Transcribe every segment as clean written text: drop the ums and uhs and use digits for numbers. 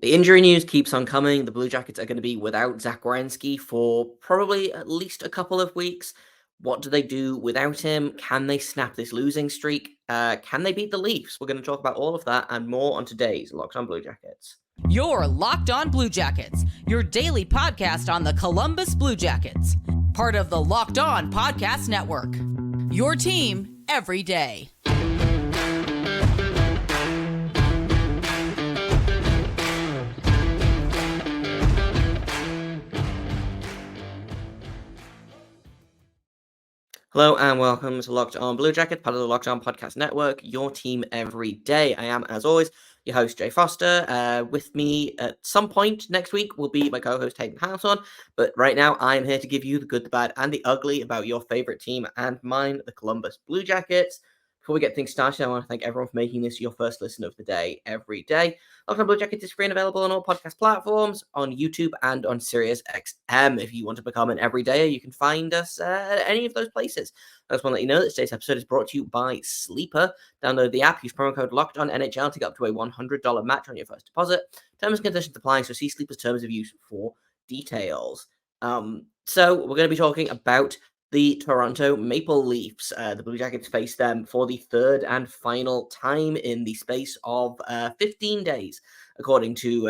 The injury news keeps on coming. The Blue Jackets are going to be without Zach Werenski for probably at least a couple of weeks. What do they do without him? Can they snap this losing streak? Can they beat the Leafs? We're going to talk about all of that and more on today's Locked On Blue Jackets. You're Locked On Blue Jackets, your daily podcast on the Columbus Blue Jackets. Part of the Locked On Podcast Network. Your team every day. Hello and welcome to Locked On Blue Jacket, part of the Locked On Podcast Network, your team every day. I am, as always, your host, Jay Foster. With me at some point next week will be my co-host, Hayden Houghton. But right now, I am here to give you the good, the bad, and the ugly about your favorite team and mine, the Columbus Blue Jackets. Before we get things started, I want to thank everyone for making this your first listen of the day every day. Locked On Blue Jackets is free and available on all podcast platforms, on YouTube and on SiriusXM. If you want to become an everydayer, you can find us at any of those places. I just want to let you know that today's episode is brought to you by Sleeper. Download the app, use promo code LOCKEDONNHL to get up to a $100 match on your first deposit. Terms and conditions apply, so see Sleeper's terms of use for details. So we're going to be talking about the Toronto Maple Leafs. The Blue Jackets face them for the third and final time in the space of 15 days, according to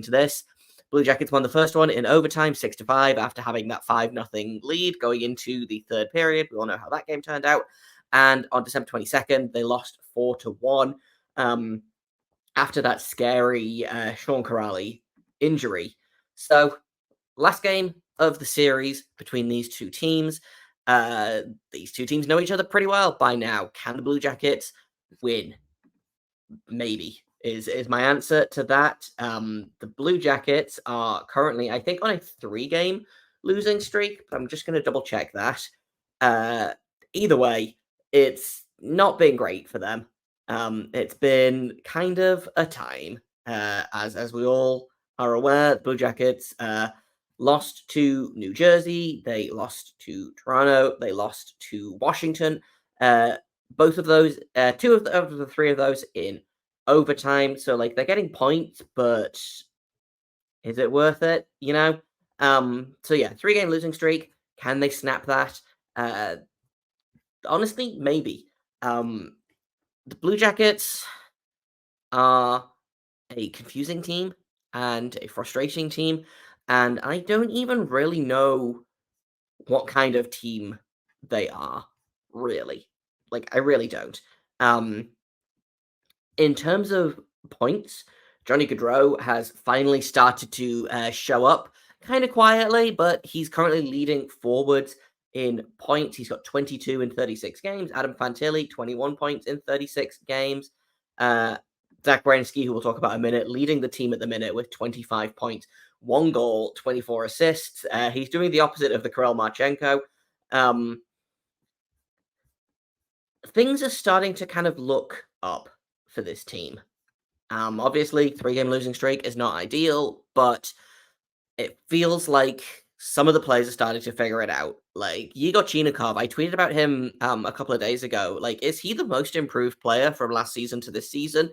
this. Blue Jackets won the first one in overtime, 6-5, after having that 5-0 lead going into the third period. We all know how that game turned out. And on December 22nd, they lost 4-1 after that scary Sean Corrali injury. So, last game of the series between these two teams. These two teams know each other pretty well by now. Can the Blue Jackets win? Maybe is my answer to that. The Blue Jackets are currently, I think, on a 3-game losing streak, but I'm just going to double check that. Either way, it's not been great for them. It's been kind of a time, as we all are aware. The Blue Jackets lost to New Jersey, they lost to Toronto, they lost to Washington. Both of those, two of the three of those in overtime. So, like, they're getting points, but is it worth it? You know? So yeah, 3-game losing streak. Can they snap that? Honestly, maybe. The Blue Jackets are a confusing team and a frustrating team. And I don't even really know what kind of team they are, really. Like, I really don't. In terms of points, Johnny Gaudreau has finally started to show up kind of quietly, but he's currently leading forwards in points. He's got 22 in 36 games. Adam Fantilli, 21 points in 36 games. Zach Werenski, who we'll talk about in a minute, leading the team at the minute with 25 points. 1 goal, 24 assists. He's doing the opposite of the Kirill Marchenko. Things are starting to kind of look up for this team. Obviously, 3-game losing streak is not ideal, but it feels like some of the players are starting to figure it out. Like, Igor Chinakov, I tweeted about him a couple of days ago. Like, is he the most improved player from last season to this season?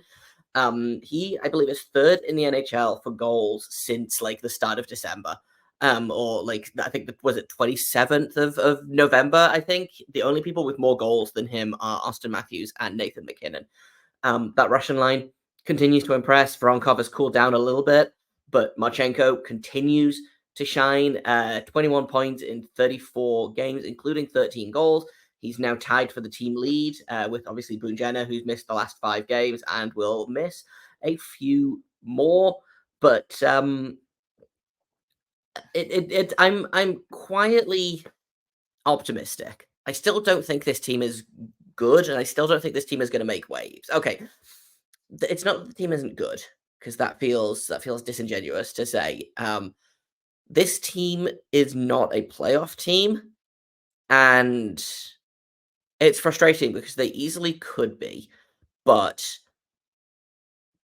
He, I believe, is third in the NHL for goals since, like, the start of December. Or, like, I think, was it 27th of November, I think? The only people with more goals than him are Austin Matthews and Nathan MacKinnon. That Russian line continues to impress. Voronkov has cooled down a little bit, but Marchenko continues to shine. 21 points in 34 games, including 13 goals. He's now tied for the team lead with, obviously, Boone Jenner, who's missed the last 5 games and will miss a few more. But I'm quietly optimistic. I still don't think this team is good, and I still don't think this team is going to make waves. Okay, it's not that the team isn't good, because that feels disingenuous to say. This team is not a playoff team, and it's frustrating because they easily could be, but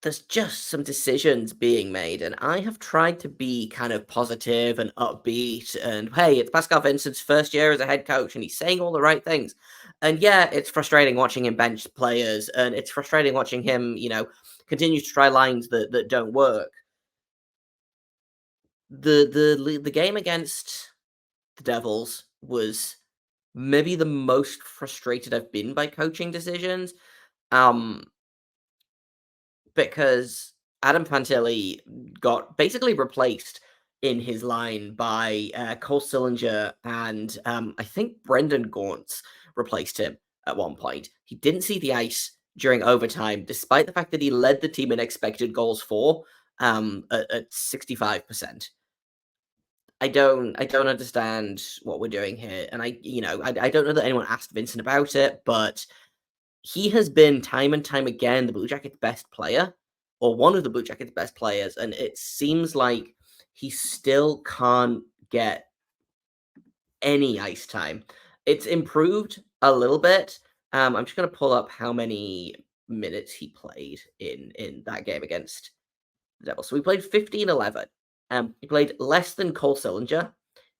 there's just some decisions being made, and I have tried to be kind of positive and upbeat, and hey, it's Pascal Vincent's first year as a head coach, and he's saying all the right things. And yeah, it's frustrating watching him bench players, and it's frustrating watching him, continue to try lines that don't work. the game against the Devils was maybe the most frustrated I've been by coaching decisions. Because Adam Fantilli got basically replaced in his line by Cole Sillinger, and I think Brendan Gaunce replaced him at one point. He didn't see the ice during overtime, despite the fact that he led the team in expected goals for at 65%. I don't understand what we're doing here, and I don't know that anyone asked Vincent about it, but he has been time and time again the Blue Jackets' best player, or one of the Blue Jackets' best players, and it seems like he still can't get any ice time. It's improved a little bit. I'm just going to pull up how many minutes he played in that game against the Devils. So we played 15-11. He played less than Cole Sillinger.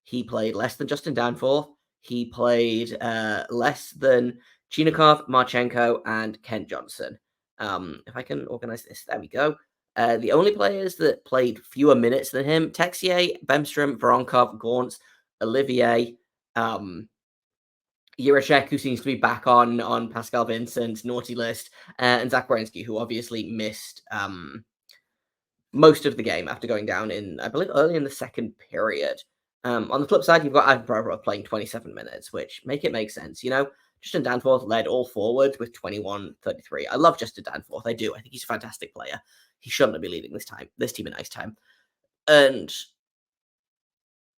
He played less than Justin Danforth. He played less than Chinikov, Marchenko, and Kent Johnson. If I can organize this, there we go. The only players that played fewer minutes than him: Texier, Bemstrom, Voronkov, Gaunce, Olivier, Jirashek, who seems to be back on Pascal Vincent's naughty list, and Zach Werenski, who obviously missed most of the game after going down in, I believe, early in the second period. On the flip side, you've got Ivan Provorov playing 27 minutes, which make sense. Justin Danforth led all forwards with 21-33. I love Justin Danforth. I do. I think he's a fantastic player. He shouldn't be leading this team in ice time. And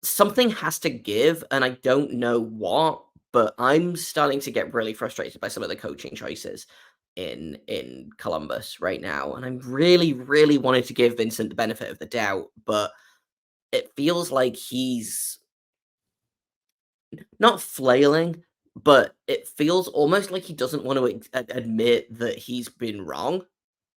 something has to give, and I don't know what, but I'm starting to get really frustrated by some of the coaching choices in Columbus right now. And I'm really, really wanted to give Vincent the benefit of the doubt, but it feels like he's not flailing, but it feels almost like he doesn't want to admit that he's been wrong,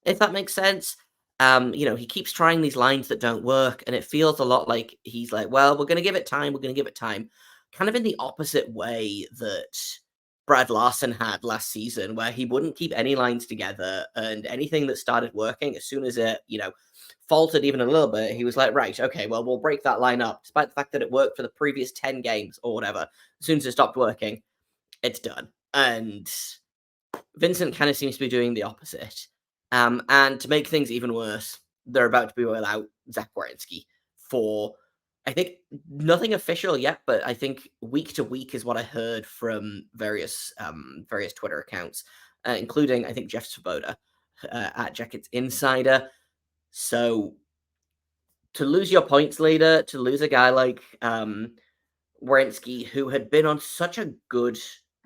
if that makes sense. He keeps trying these lines that don't work, and it feels a lot like he's like, well, we're going to give it time. We're going to give it time. Kind of in the opposite way that Brad Larson had last season, where he wouldn't keep any lines together, and anything that started working, as soon as it, faltered even a little bit, he was like, right, okay, well, we'll break that line up, despite the fact that it worked for the previous 10 games or whatever. As soon as it stopped working, it's done. And Vincent kind of seems to be doing the opposite. And to make things even worse, they're about to be without Zach Werenski for, I think, nothing official yet, but I think week to week is what I heard from various Twitter accounts, including, I think, Jeff Svoboda at Jackets Insider. So to lose your points leader, to lose a guy like Werenski, who had been on such a good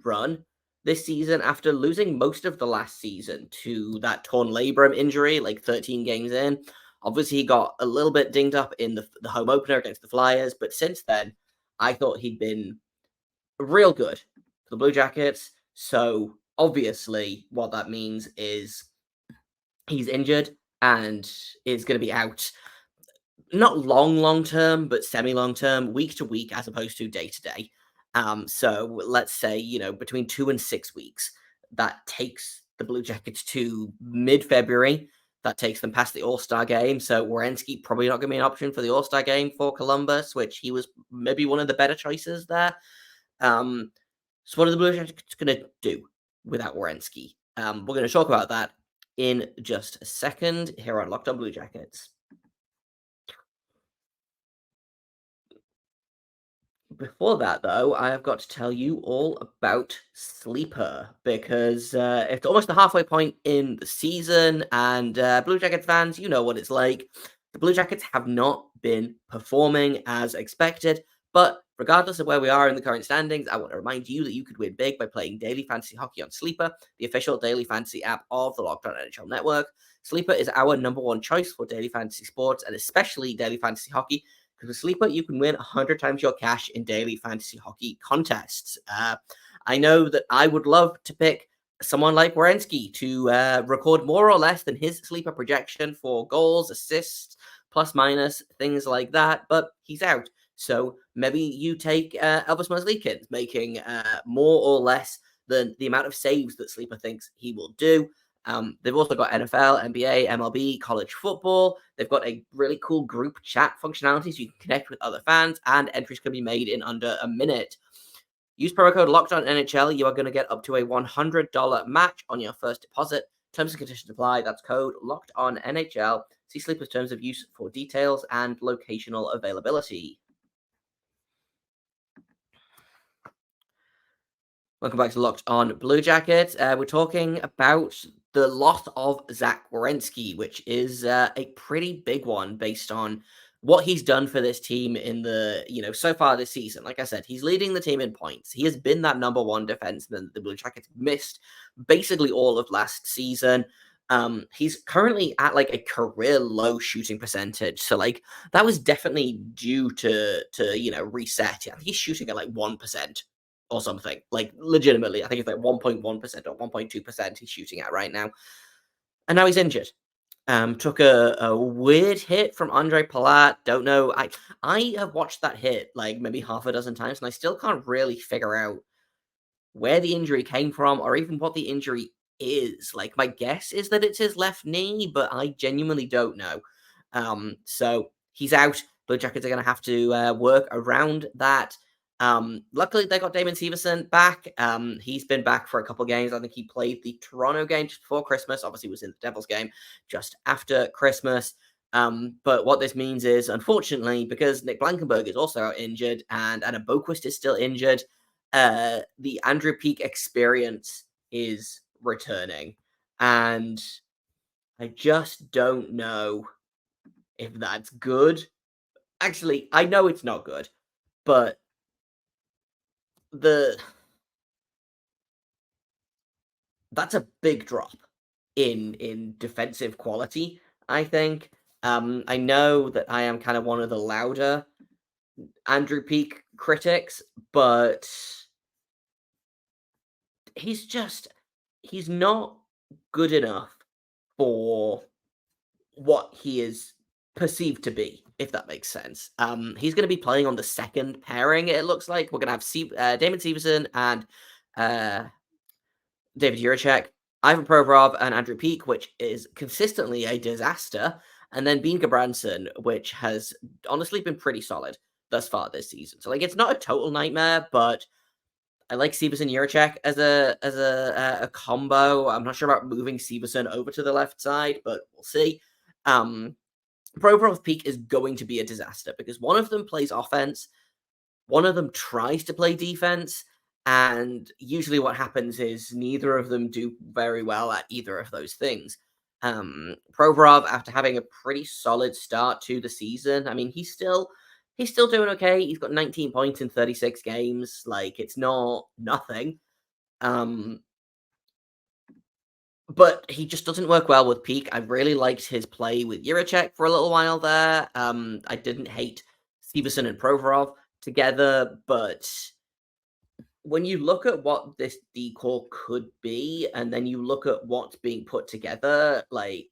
run this season after losing most of the last season to that torn labrum injury, like 13 games in. Obviously, he got a little bit dinged up in the home opener against the Flyers, but since then, I thought he'd been real good for the Blue Jackets. So obviously, what that means is he's injured and is going to be out, not long term, but semi-long term, week to week, as opposed to day to day. So let's say, between 2 and 6 weeks. That takes the Blue Jackets to mid-February. That takes them past the All-Star game. So Werenski probably not going to be an option for the All-Star game for Columbus, which he was maybe one of the better choices there. So what are the Blue Jackets going to do without Werenski? We're going to talk about that in just a second here on Locked On Blue Jackets. Before that, though, I have got to tell you all about Sleeper, because it's almost the halfway point in the season, and Blue Jackets fans, you know what it's like. The Blue Jackets have not been performing as expected, but regardless of where we are in the current standings, I want to remind you that you could win big by playing daily fantasy hockey on Sleeper, the official daily fantasy app of the Locked On NHL Network. Sleeper is our number one choice for daily fantasy sports, and especially daily fantasy hockey. Because with Sleeper, you can win 100 times your cash in daily fantasy hockey contests. I know that I would love to pick someone like Werenski to record more or less than his Sleeper projection for goals, assists, plus minus, things like that, but he's out. So maybe you take Elvis Merzlikins, making more or less than the amount of saves that Sleeper thinks he will do. They've also got NFL, NBA, MLB, college football. They've got a really cool group chat functionality so you can connect with other fans, and entries can be made in under a minute. Use promo code LOCKEDONNHL. You are going to get up to a $100 match on your first deposit. Terms and conditions apply. That's code LOCKEDONNHL. See Sleeper's terms of use for details and locational availability. Welcome back to Locked On Blue Jackets. We're talking about the loss of Zach Werenski, which is a pretty big one based on what he's done for this team in the, so far this season. Like I said, he's leading the team in points. He has been that number one defenseman the Blue Jackets missed basically all of last season. He's currently at like a career low shooting percentage. So like that was definitely due to reset. Yeah, he's shooting at like 1%. Or something, like legitimately. I think it's like 1.1% or 1.2% he's shooting at right now. And now he's injured. Took a weird hit from Andre Palat. Don't know. I have watched that hit like maybe half a dozen times, and I still can't really figure out where the injury came from or even what the injury is. Like, my guess is that it's his left knee, but I genuinely don't know. So he's out. Blue Jackets are going to have to work around that. Luckily, they got Damon Severson back. He's been back for a couple games. I think he played the Toronto game just before Christmas. Obviously, was in the Devils game just after Christmas. But what this means is, unfortunately, because Nick Blankenburg is also out injured and Anna Boquist is still injured, the Andrew Peeke experience is returning. And I just don't know if that's good. Actually, I know it's not good, but that's a big drop in defensive quality, I think. I know that I am kind of one of the louder Andrew Peeke critics, but he's not good enough for what he is perceived to be, if that makes sense. He's going to be playing on the second pairing, it looks like. We're going to have Damon Severson and David Jiricek, Ivan Provorov, and Andrew Peeke, which is consistently a disaster. And then Bean Gabranson, which has honestly been pretty solid thus far this season. So, like, it's not a total nightmare, but I like Severson Jiricek as a combo. I'm not sure about moving Severson over to the left side, but we'll see. Provorov Peeke is going to be a disaster because one of them plays offense, one of them tries to play defense, and usually what happens is neither of them do very well at either of those things. Provorov, after having a pretty solid start to the season, I mean, he's still doing okay. He's got 19 points in 36 games. Like, it's not nothing. But he just doesn't work well with Peeke. I really liked his play with Jiricek for a little while there. I didn't hate Severson and Provorov together, but when you look at what this decor could be, and then you look at what's being put together, like,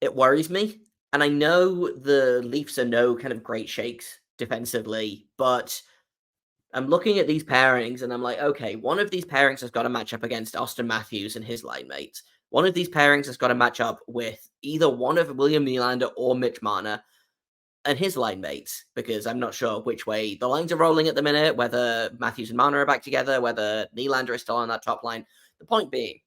it worries me. And I know the Leafs are no kind of great shakes defensively, but I'm looking at these pairings and I'm like, okay, one of these pairings has got to match up against Austin Matthews and his line mates. One of these pairings has got to match up with either one of William Nylander or Mitch Marner and his line mates, because I'm not sure which way the lines are rolling at the minute, whether Matthews and Marner are back together, whether Nylander is still on that top line. The point being,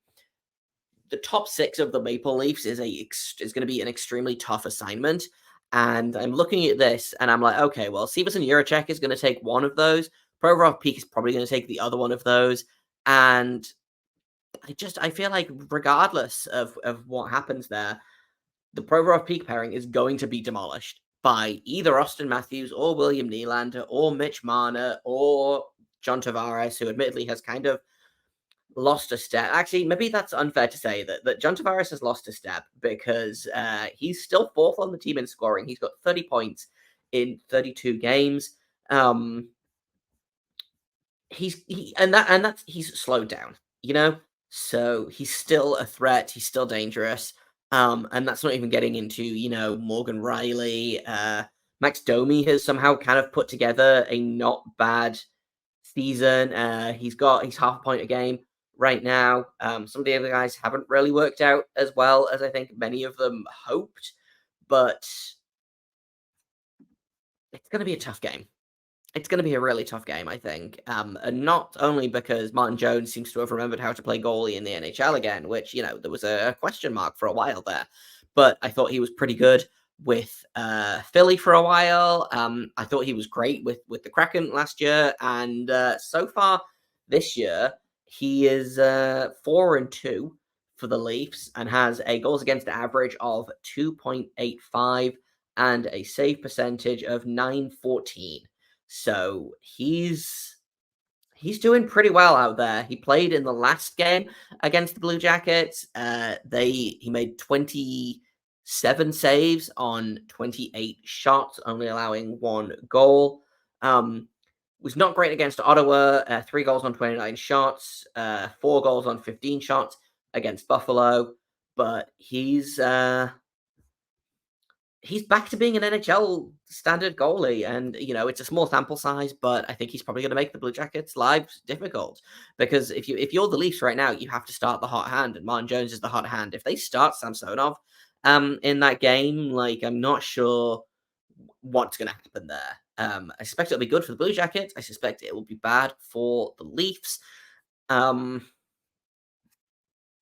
the top six of the Maple Leafs is going to be an extremely tough assignment. And I'm looking at this and I'm like, okay, well, Severson Jiricek is going to take one of those. Provorov Peeke is probably going to take the other one of those. And I feel like regardless of what happens there, the Provorov Peeke pairing is going to be demolished by either Austin Matthews or William Nylander or Mitch Marner or John Tavares, who admittedly has kind of lost a step. Actually, maybe that's unfair to say that John Tavares has lost a step because he's still fourth on the team in scoring. He's got 30 points in 32 games. He's slowed down, so he's still a threat. He's still dangerous. And that's not even getting into, Morgan Riley. Max Domi has somehow kind of put together a not bad season. He's half a point a game. right now. Some of the other guys haven't really worked out as well as I think many of them hoped, but it's going to be a tough game. It's going to be a really tough game, I think. And not only because Martin Jones seems to have remembered how to play goalie in the NHL again, which, there was a question mark for a while there, but I thought he was pretty good with Philly for a while. I thought he was great with the Kraken last year, and so far this year, he is 4-2 for the Leafs and has a goals against average of 2.85 and a save percentage of 914. So he's doing pretty well out there. He played in the last game against the Blue Jackets. He made 27 saves on 28 shots, only allowing 1 goal. Was not great against Ottawa. 3 goals on 29 shots, 4 goals on 15 shots against Buffalo. But he's back to being an NHL standard goalie, and it's a small sample size, but I think he's probably going to make the Blue Jackets' lives difficult, because if you're the Leafs right now, you have to start the hot hand, and Martin Jones is the hot hand. If they start Samsonov in that game, I'm not sure what's going to happen there. I suspect it'll be good for the Blue Jackets. I suspect it will be bad for the Leafs.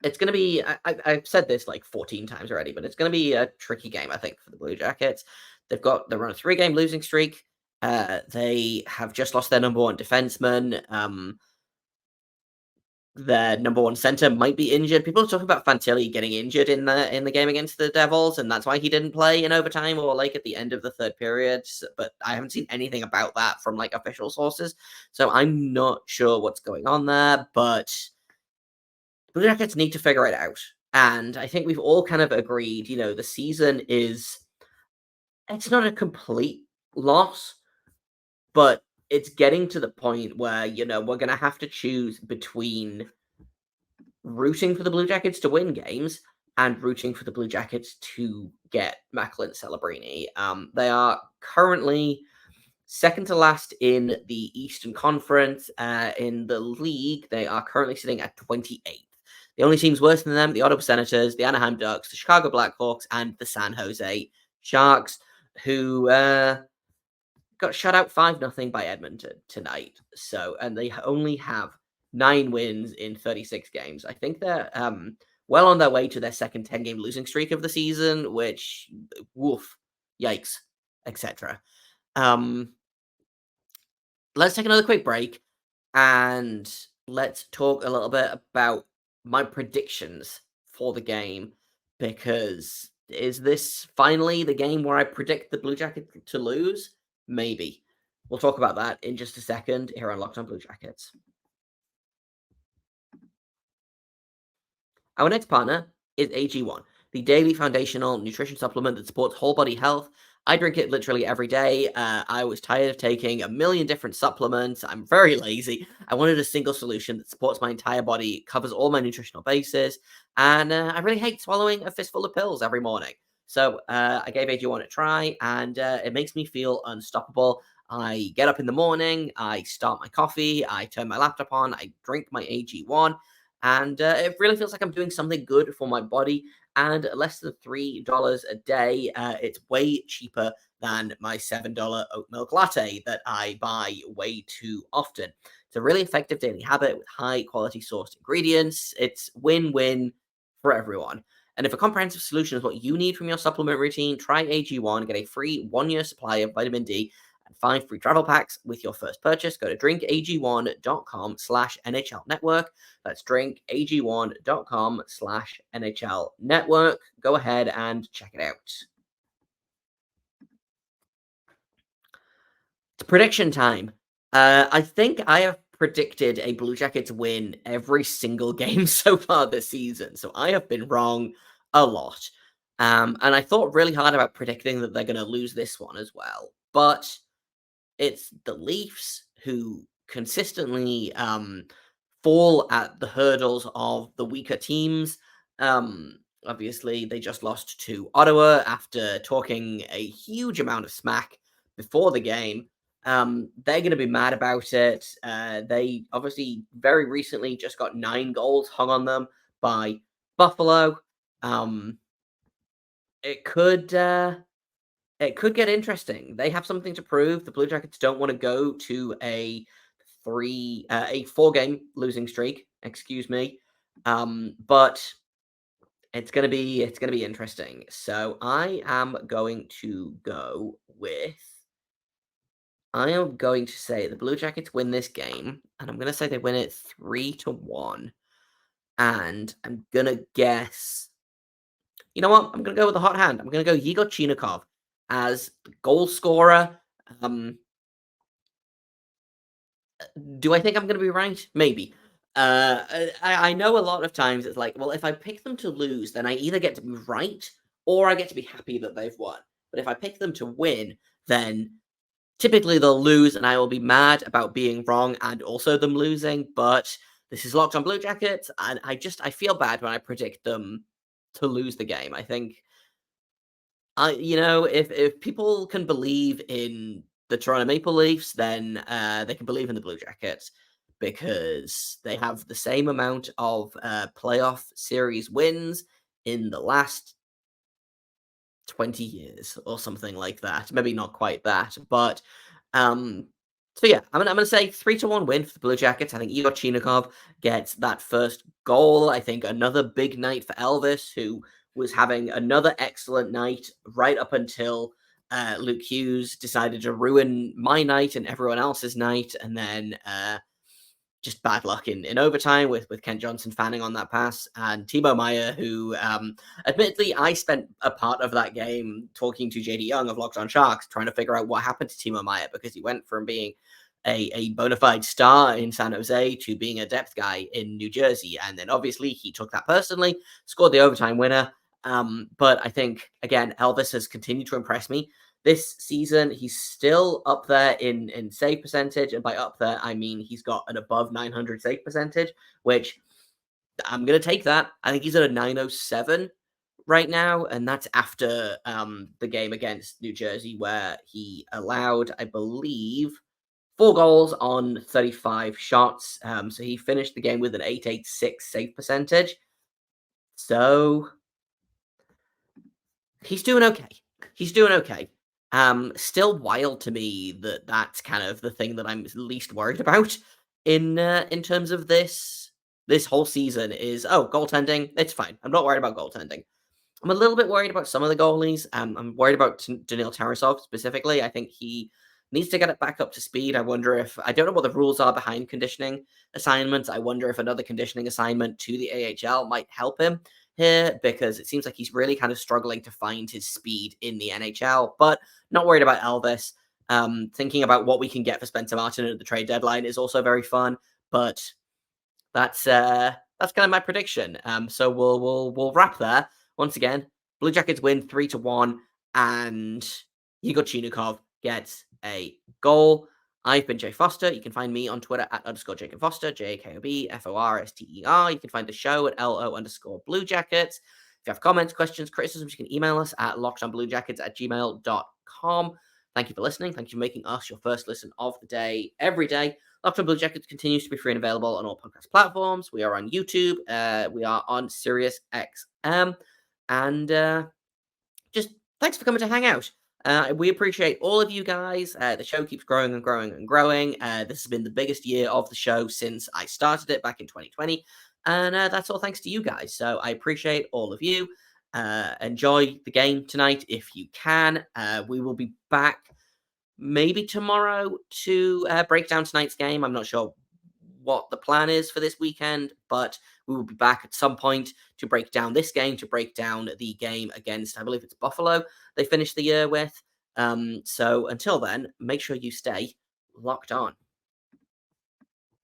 It's going to be, I've said this 14 times already, but it's going to be a tricky game, I think, for the Blue Jackets. They're on a 3-game losing streak. They have just lost their number 1 defenseman. Their number 1 center might be injured. People are talking about Fantilli getting injured in the game against the Devils, and that's why he didn't play in overtime or at the end of the third period. But I haven't seen anything about that from official sources, so I'm not sure what's going on there. But Blue Jackets need to figure it out. And I think we've all kind of agreed, the season it's not a complete loss, but it's getting to the point where, we're going to have to choose between rooting for the Blue Jackets to win games and rooting for the Blue Jackets to get Macklin Celebrini. They are currently second to last in the Eastern Conference. In the league, they are currently sitting at 28th. The only teams worse than them, the Ottawa Senators, the Anaheim Ducks, the Chicago Blackhawks, and the San Jose Sharks, who got shut out 5-0 by Edmonton tonight. And they only have 9 wins in 36 games. I think they're well on their way to their second 10-game losing streak of the season, which, woof, yikes, etc. Let's take another quick break, and let's talk a little bit about my predictions for the game, because is this finally the game where I predict the Blue Jackets to lose? Maybe. We'll talk about that in just a second here on Locked On Blue Jackets. Our next partner is AG1, the daily foundational nutrition supplement that supports whole body health. I drink it literally every day. I was tired of taking a million different supplements. I'm very lazy. I wanted a single solution that supports my entire body, covers all my nutritional bases, and I really hate swallowing a fistful of pills every morning. So I gave AG1 a try, and it makes me feel unstoppable. I get up in the morning, I start my coffee, I turn my laptop on, I drink my AG1, and it really feels like I'm doing something good for my body. And less than $3 a day. It's way cheaper than my $7 oat milk latte that I buy way too often. It's a really effective daily habit with high quality sourced ingredients. It's win-win for everyone. And if a comprehensive solution is what you need from your supplement routine, try AG1, get a free 1-year supply of vitamin D and 5 free travel packs with your first purchase. Go to drinkag1.com/NHL network. That's drinkag1.com/NHL network. Go ahead and check it out. It's prediction time. I think I have predicted a Blue Jackets win every single game so far this season. So I have been wrong a lot. And I thought really hard about predicting that they're going to lose this one as well. But it's the Leafs who consistently fall at the hurdles of the weaker teams. Obviously, they just lost to Ottawa after talking a huge amount of smack before the game. They're going to be mad about it. They obviously very recently just got 9 goals hung on them by Buffalo. It could get interesting. They have something to prove. The Blue Jackets don't want to go to a 4-game losing streak. Excuse me. But it's gonna be interesting. So I am going to go with. I am going to say the Blue Jackets win this game, and I'm gonna say they win it 3-1. And I'm gonna guess. You know what? I'm gonna go with the hot hand. I'm gonna go Igor Chinikov as the goal scorer. Do I think I'm going to be right? Maybe. I know a lot of times it's like, well, if I pick them to lose, then I either get to be right or I get to be happy that they've won. But if I pick them to win, then typically they'll lose and I will be mad about being wrong and also them losing. But this is Locked on Blue Jackets, and I feel bad when I predict them to lose the game. I think if people can believe in the Toronto Maple Leafs, then they can believe in the Blue Jackets because they have the same amount of playoff series wins in the last 20 years or something like that. Maybe not quite that, but so yeah, I'm gonna say 3-1 win for the Blue Jackets. I think Igor Chinikov gets that first goal. I think another big night for Elvis, who was having another excellent night right up until Luke Hughes decided to ruin my night and everyone else's night, and then just bad luck in overtime with Kent Johnson fanning on that pass, and Timo Meier, who admittedly I spent a part of that game talking to JD Young of Locked on Sharks, trying to figure out what happened to Timo Meier, because he went from being a bona fide star in San Jose to being a depth guy in New Jersey. And then obviously he took that personally, scored the overtime winner. But I think, again, Elvis has continued to impress me this season. He's still up there in save percentage. And by up there, I mean he's got an above 900 save percentage, which I'm going to take that. I think he's at a 907 right now. And that's after the game against New Jersey, where he allowed, I believe, 4 goals on 35 shots. So he finished the game with an 886 save percentage. So he's doing okay. He's doing okay. Still wild to me that that's kind of the thing that I'm least worried about in terms of this whole season is, goaltending. It's fine. I'm not worried about goaltending. I'm a little bit worried about some of the goalies. I'm worried about Daniil Tarasov specifically. I think he needs to get it back up to speed. I don't know what the rules are behind conditioning assignments. I wonder if another conditioning assignment to the AHL might help him here, because it seems like he's really kind of struggling to find his speed in the NHL. But not worried about Elvis. Thinking about what we can get for Spencer Martin at the trade deadline is also very fun. But that's kind of my prediction. So we'll wrap there. Once again, Blue Jackets win 3-1, and Igor Chinikov gets a goal. I've been Jay Foster. You can find me on Twitter at _Jacob Foster, JAKOBFORSTER. You can find the show at LO_Blue Jackets. If you have comments, questions, criticisms, you can email us at lockedonbluejackets@gmail.com. Thank you for listening. Thank you for making us your first listen of the day every day. Locked on Blue Jackets continues to be free and available on all podcast platforms. We are on YouTube. We are on Sirius XM. And just thanks for coming to hang out. We appreciate all of you guys. The show keeps growing and growing and growing. This has been the biggest year of the show since I started it back in 2020. And that's all thanks to you guys. So I appreciate all of you. Enjoy the game tonight if you can. We will be back maybe tomorrow to break down tonight's game. I'm not sure what the plan is for this weekend, but we will be back at some point to break down this game, to break down the game against, I believe it's Buffalo, they finished the year with. So until then, make sure you stay locked on.